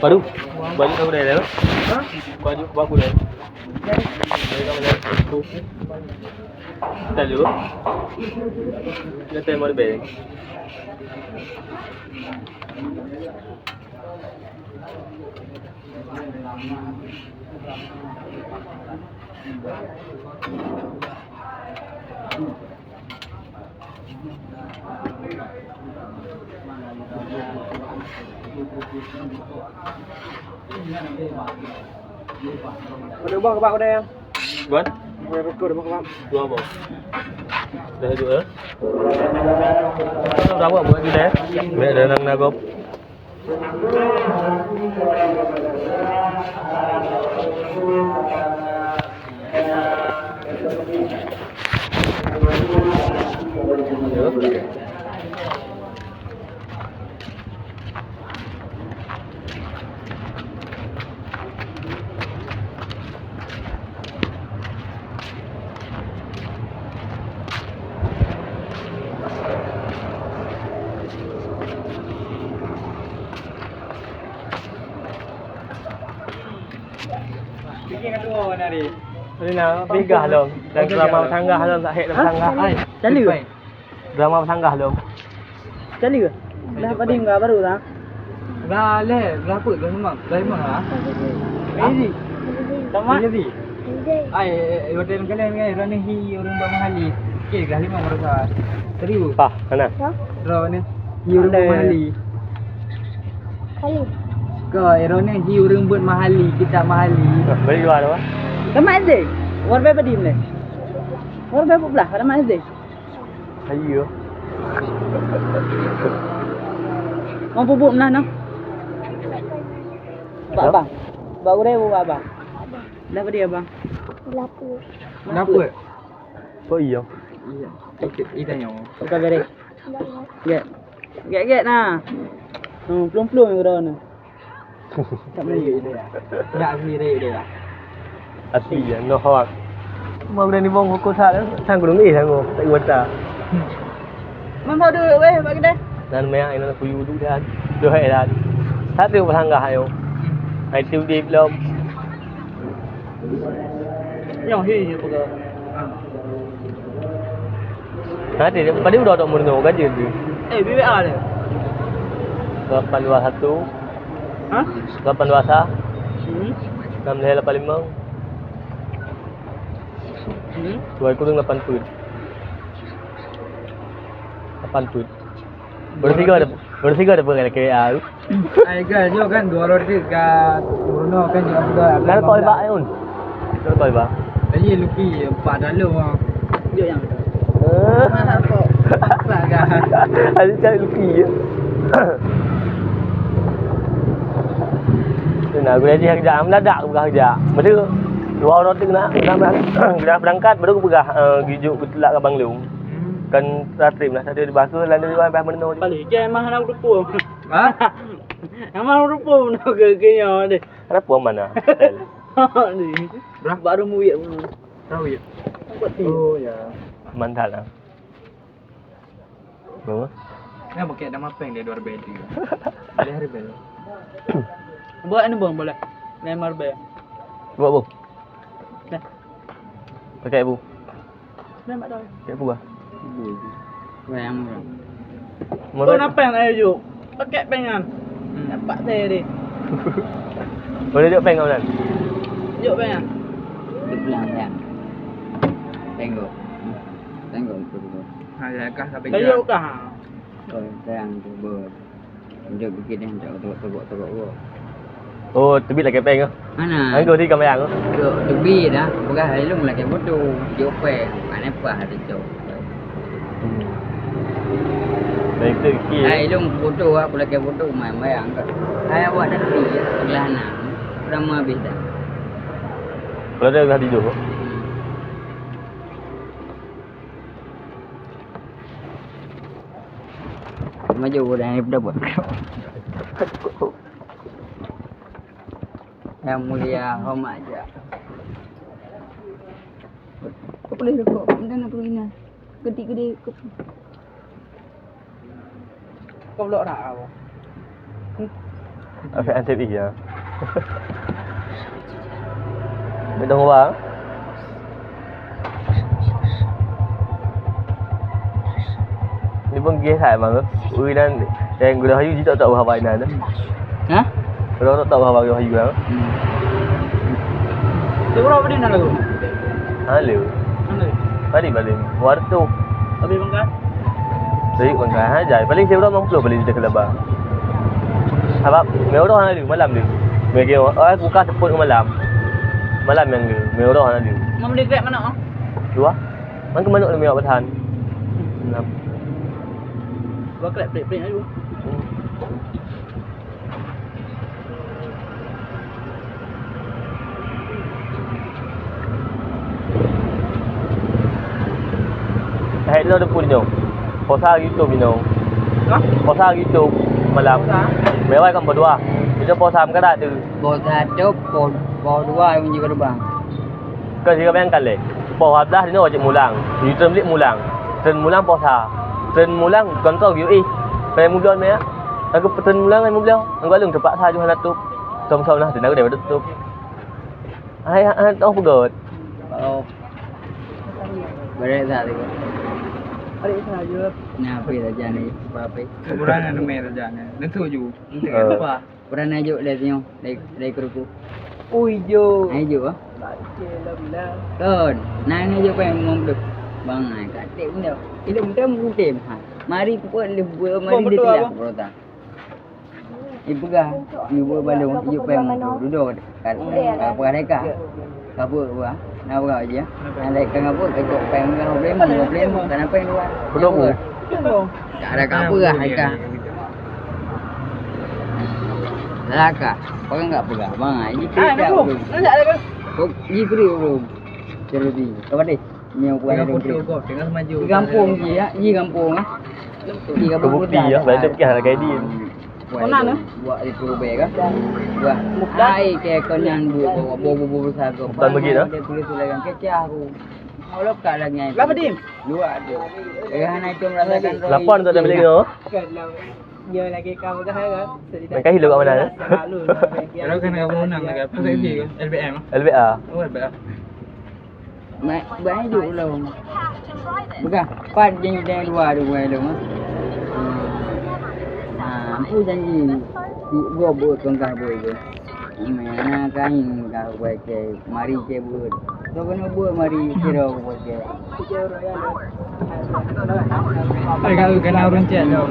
Baru. Baju kau dah dah. Ha? Baju bagus dah. Jadi kau dah tu. Tak lu. Dia tak mau beli. Ada bang kebak ada yang. Buat? Ada rokok ada bang kebak. Dua bang. Dah dua. Berapa buat dia dah? Baik dah nang nagop. Bikin kedua nari. Ini nak bigah lom. Dan drama tangga lom tak hek tangga. Hai. Cali ke? Drama tangga lom. Cali ke? Dah padim ke baru dah? Dah le, berapa dah memang? Dah memang ah. Ini. Tamat. Jadi. Ai, hotel kalian kan rani hi orang bermahali. Okey, dah 5 mereka. 1000. Pah, mana? Draw ni. Hi orang bermahali. Kali. Kau erone hi orang buat mahali, kita mahali. Beli dua dah. Tamat deh. War berapa dim le? War berapa belah? Tamat deh. Ayo. Mau bubuk mana no? Bang. Baru deh buat bang. Dah dia bang. Lapu. Kenapa? Kok iya? Iya. Kita nyawa. Kau beri. Get. Get nah. Plum-plum yang berana. Tak boleh dia. Tak boleh dia. Ati ya, no hawak. Mau dah ni bong ko sa sang gulung ni sang go. Tak buat ta. Mau duit weh bagi deh. Dan maya ina ku yu du dah. Du hai dah. Sa tu tangga hayo. Hai tu di belum. Yang hi pega. Ha dia pada udah tak murno gaji tu. BBA le. 821. Ha? 821. Hmm. 685. Tuai kurang 8 put. 8 put. Bertiga ada pengen KA. Ai ga jo kan 2 roti ka Bruno kan juga juga. Nak kau ibak un. Nak kau ibak. Jadi lupi $4 ah. Jo yang. Mana kok? Paksa ga. Ada cari lupi je. Nah, gue jadi kerja mendadak bukan kerja. Betul. Dua orang tu kena berangkat baru aku pegah gijuk ke telak ke Banglung. Kan ratrim lah ada di bakul lalu di bawah menno. Balik ke mah nak rupu. Ha? Amang rupu nak ke nya deh. Kenapa mana? Ni. Baru mu ya. Tahu ya. Oh ya. Mantap lah. Bawa. Ni pakai nama peng dia 2 bed. Dia hari bel. Buat ni bang boleh. Lemar be. Buat bu. Dah. Pakai bu. Lemar dah. Pakai bu ah. Wang. Mau Kau nak peng ayo. Pakai pengan. Nampak saya dia. Boleh dia peng kau kan? Yuk pengan. Belang ya. Tengok. Tengok tu. Ha kah sampai. Ayo kah. Rồi đang tu bơ. Giờ cái đèn chợ tôi. Oh, tu biết là cái peng á. Mana? Anh cô đi cầm vàng á. Tu bi dah. Bukan hari lu lah cái bút tu jope. Mana apa hari tu. Baik tu kia. Hari lu bút tu aku lah cái bút tu mai ang ke. Hai awak dah ti sebelah nak. Ramah habis dah. Kalau dia dah tidur. Maju dah ni dah buat. Yang mulia hormat aja. Kau boleh rekod. Benda nak pergi ni. Gede-gede. Kau belok dah apa? Efek anti ya. Betul orang. Ni pun gih sai mà ui dan yang gua hayu ji tak tahu apa ini ada. Hah? Kalau tak tahu apa gua hayu kan. Dia berapa dia nak lagu? Halo. Tadi balik. Waktu Habis bangkat? dari bangkai aja. Paling saya orang mampu balik di Kelabang. Sebab mereka orang ada malam dia. Mereka orang buka seput malam. Malam yang dia. Mereka orang ada. Mam dia grab mana ah? Dua. Man ke mana nak mereka bertahan? 6. Gua grab plate aja. Hai lo depan ni. Posa gitu bino. Hah? Posa gitu malam. Mereka kan berdua. Itu posa kan ada tu. Bos satu, bos dua yang juga bang. Kan jika bayangkan le. Posa dah ni wajib mulang. Di termlik mulang. Tren mulang posa. Tren mulang kontrol view Pai mulan me. Aku tren mulang ai mulang. Anggo lung tepak sa Johan tutup. Som-som lah dan aku dah tutup. Hai tahu pegot. Oh. Berat tak tu? Adik saja. Nah, apa saja ni? Apa? Kekurangan nomor saja ni. Nentu ju. Apa? Pernah najuk dari dari keruku. Ui jo. Najuk ah. Baca lah. Kon, najuk apa yang mau bang ai katik pun dah. Itu mudah mudah. Mari pun lebih mari dia tidak berota. Ibu gah, ibu balung, ibu pem duduk kat apa mereka. Kabur buah. Nak buat aja. Nak kan apa ikut pem kan problem kan apa yang luar. Belum. Tak ada apa lah mereka. Laka. Kau enggak pegang bang ai. Ini kita. Nak ada kan? Kau ni kiri belum. Jadi, kau deh. Ni yang buat Tengah ada. foto kau, tengah maju. Di kampung je ya, di kampung ah. Di kampung Terbukti ya, berada pergi harga dia. Mana? Buat di Purubaya kan? Buat. Ai ke konyan buat bobo besar kau. Bukan begitu? Dia tulis tulisan kecah aku. Kalau kat lagi. Berapa dim? Dua ada. Hana itu merasakan. Lapan tak ada balik tu. Kalau dia lagi kamu dah kan? Mereka hidup kat mana? Kalau kan kamu menang dekat Pasar Ibu kan? LBM. LBA. Oh LBM. Baik dulu lah. Bukan, part yang dia luar tu buat dulu. Aku janji gua buat tongkar buat tu. Mana kain kau buat ke mari ke buat. So kena buat mari kira buat ke. Ay kalau kena orang cek tu.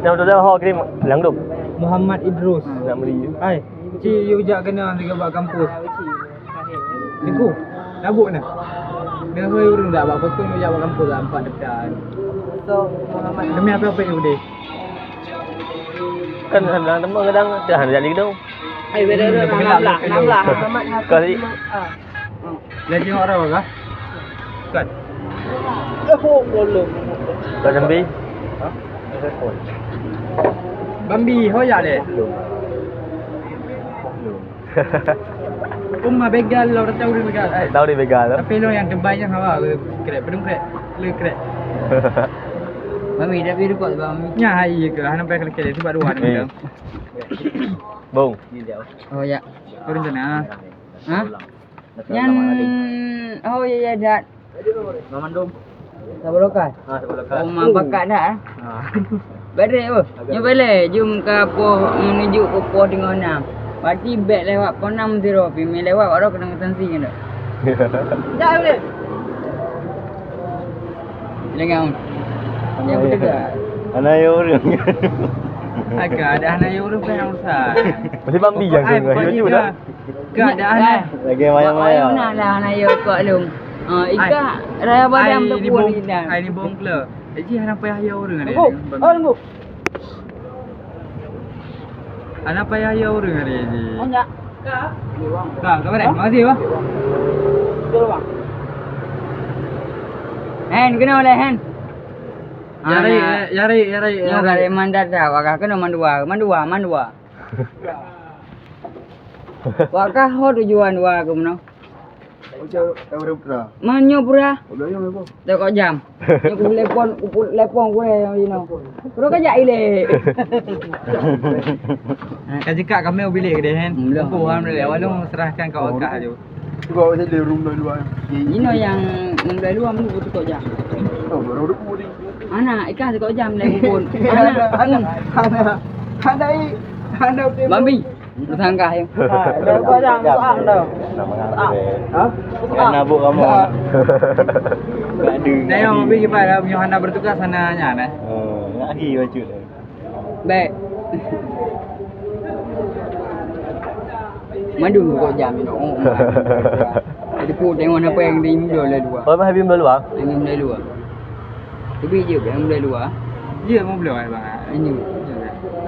Nama tu dah hok ni langdup. Muhammad Idrus. Nama dia. Ai, ci you jak kena dekat buat kampus. Tengku, nabuk ni. Dia hơi urang dak buat foto you jak buat kampus lah 4 depan. So, Muhammad demi apa you deh? Kan dalam teman kadang dah ada lagi tu. Ai beda dah 16 Muhammad Kali Lagi orang apa? Kan. Belum. kau jambi. Bambi hoya deh. Umma begal lo tahu dia begal. Tahu dia begal tu. Tapi lo yang terbaik yang awak krek pedung krek. Le krek. Mami dah biru kot mami. Nya hai ke hana pe kali kali sebab dua ni. Bung. Oh ya. Turun sana. Hah? Yang oh ya dah. Mamandom. Sabolokan. Sabolokan. Rumah bakat dah. Badai apa? Yang boleh jom ke Poh menuju ke Poh dengan 6. Parti beg lewat Poh 6 0 pimil lewat orang kena sanksi kan tak? Ya boleh. Dengar. Yang berdekat. Ana yo orang. Agak ada hana yang urus yang usah. Mesti bambi yang tu. Hidup dah. Keadaan Lagi maya-maya. Mana lah hana yo kat lung. Ika raya badam tu pun kita. Ai ni bom kle. Ji hana payah ya orang ni. Oh, lembu. Hana payah ya orang ni. Enggak. Kak, kau ada? Makasih bang. Betul bang. Hen, kena oleh hen. Yari. Yang kali mandat dah, wakah kena mandua. Wakah ho tujuan dua aku menang. Macam orang pura. Manyo pura. Udah yang apa? Dah kau jam. Yang ku lepon ku you know. Pura kajak ile. Kan cakap kami bilik ke dia kan? Belum. Kuam dia awalnya serahkan kau akak je. Juga saya di room dari luar. Ino yang mulai luar mu tu kau jam. Oh, baru ada pun. Anak ikan kau jam lai kupun. Ada Babi. Bertangkah yang. Ada kau jam tu ang dah. Ha? Karena bu kamu. Nah, yang pergi pada punya Hana bertugas sana nya nah. Nak pergi baju dah. Baik. Madu kau jam you know. Jadi ku tengok apa yang di muda lah dua. Oh, Habib luar. Yang mulai luar. Tapi je yang mulai luar. Dia mau beli bang. Anju.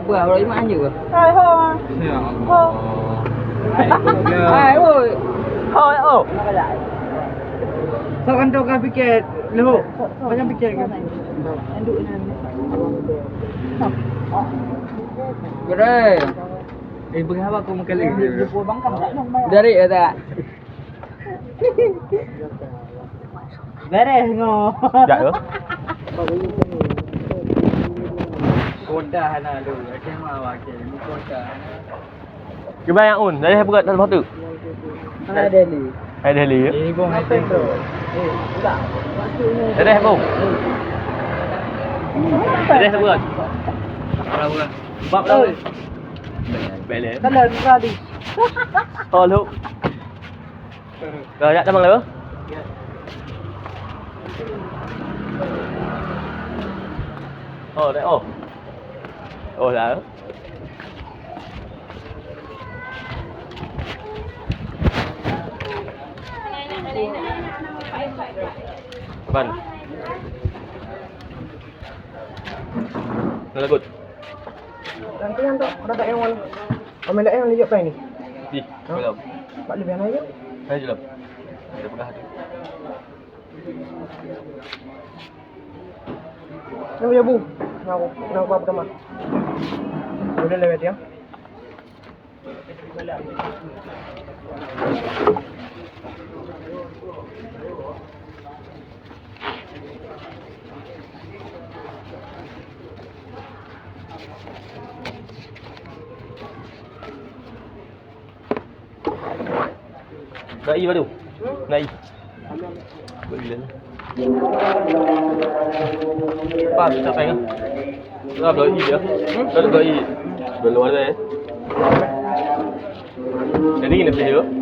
Apa orang cuma anju ke? Ya Allah. Hai oi. Oh. So kan tu kan fikir lu. Macam fikir kan. Kere. Berapa aku makan lagi? Dari ada. Beres ngo. Dạ được. Koda Hana lu. Macam awak ke? Koda. Cái bay ổn, đấy hay bớt nó thoát tự. Ada Delhi. Hay Delhi á. Ini bom itu bro. Đấy đây hay không? Đấy đây hay bớt. Đâu rồi? Bắp đâu? Bẻ lẽ. Kan dah tadi. Thôi luôn. Rồi, dạ, cho bằng nữa. Đấy, đã. Vâng. Nó là good. Nanti yang tu ada yang wan. Kami dah yang lihat apa ini? Gì? Belum. Pak lebih aja. Saya belum. Ada pegang hati. Nak ya bu. Nak apa pertama? Boleh lewat ya. Nai baru. Nai. Boleh. Apa kita pengen? Kita beli dia. Kita beli. Beli luar deh. Jadi ini sih.